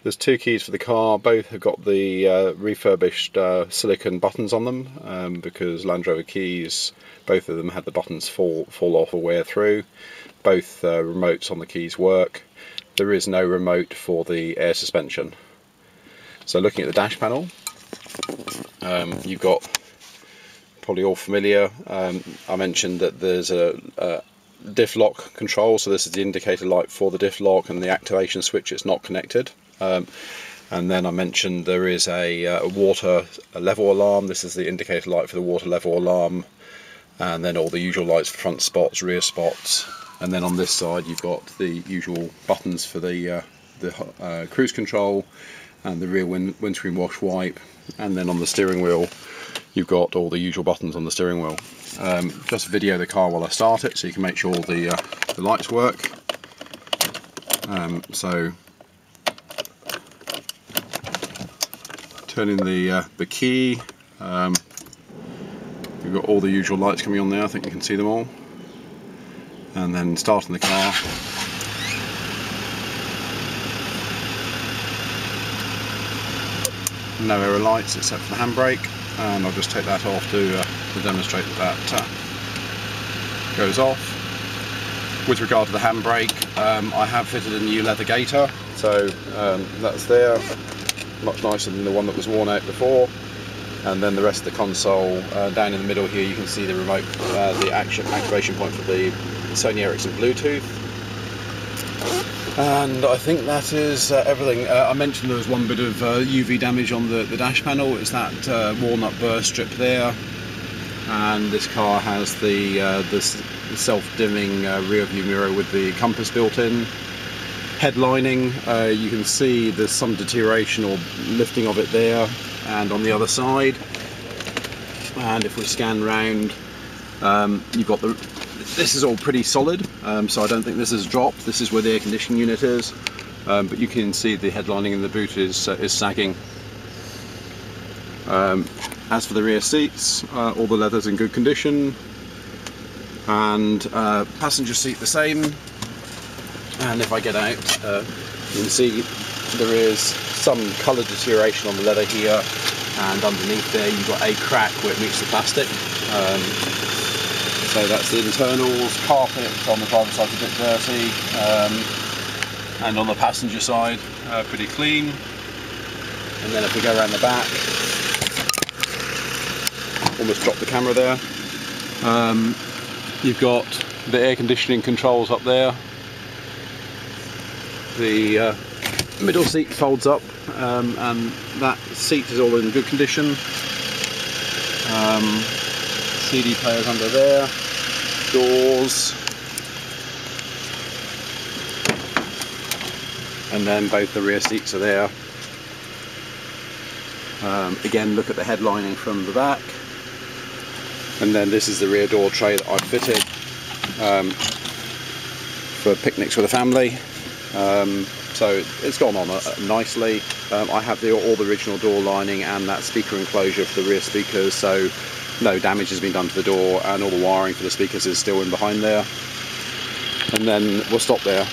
There's two keys for the car. Both have got the refurbished silicone buttons on them, because Land Rover keys, both of them had the buttons fall off or wear through. Both remotes on the keys work. There is no remote for the air suspension. So looking at the dash panel, you've got, probably all familiar, I mentioned that there's a diff lock control, so this is the indicator light for the diff lock, and the activation switch is not connected. And then I mentioned there is a water level alarm. This is the indicator light for the water level alarm, and then all the usual lights for front spots, rear spots, and then on this side you've got the usual buttons for the cruise control and the rear windscreen wash wipe, and then on the steering wheel you've got all the usual buttons on the steering wheel. Just video the car while I start it so you can make sure the lights work. So turning the key, you've got all the usual lights coming on there, I think you can see them all, and then starting the car. No error lights except for the handbrake, and I'll just take that off to demonstrate that goes off. With regard to the handbrake, I have fitted a new leather gaiter, so that's there, much nicer than the one that was worn out before. And then the rest of the console, down in the middle here you can see the remote, the activation point for the Sony Ericsson Bluetooth. And I think that is everything. I mentioned there was one bit of UV damage on the dash panel. It's that walnut burr strip there, and this car has the self-dimming rear view mirror with the compass built in. Headlining, you can see there's some deterioration or lifting of it there, and on the other side. And if we scan round, you've got this is all pretty solid, so I don't think this has dropped. This is where the air conditioning unit is, but you can see the headlining in the boot is sagging. As for the rear seats, all the leather's in good condition, and passenger seat the same. And if I get out, you can see there is some colour deterioration on the leather here, and underneath there you've got a crack where it meets the plastic. So that's the internals. Carpet on the driver's side is a bit dirty, and on the passenger side pretty clean. And then if we go around the back, almost dropped the camera there, you've got the air conditioning controls up there. The middle seat folds up, and that seat is all in good condition. CD players under there, doors, and then both the rear seats are there. Again, look at the headlining from the back, and then this is the rear door tray that I've fitted for picnics with a family. So it's gone on nicely. I have all the original door lining and that speaker enclosure for the rear speakers, so no damage has been done to the door, and all the wiring for the speakers is still in behind there. And then we'll stop there.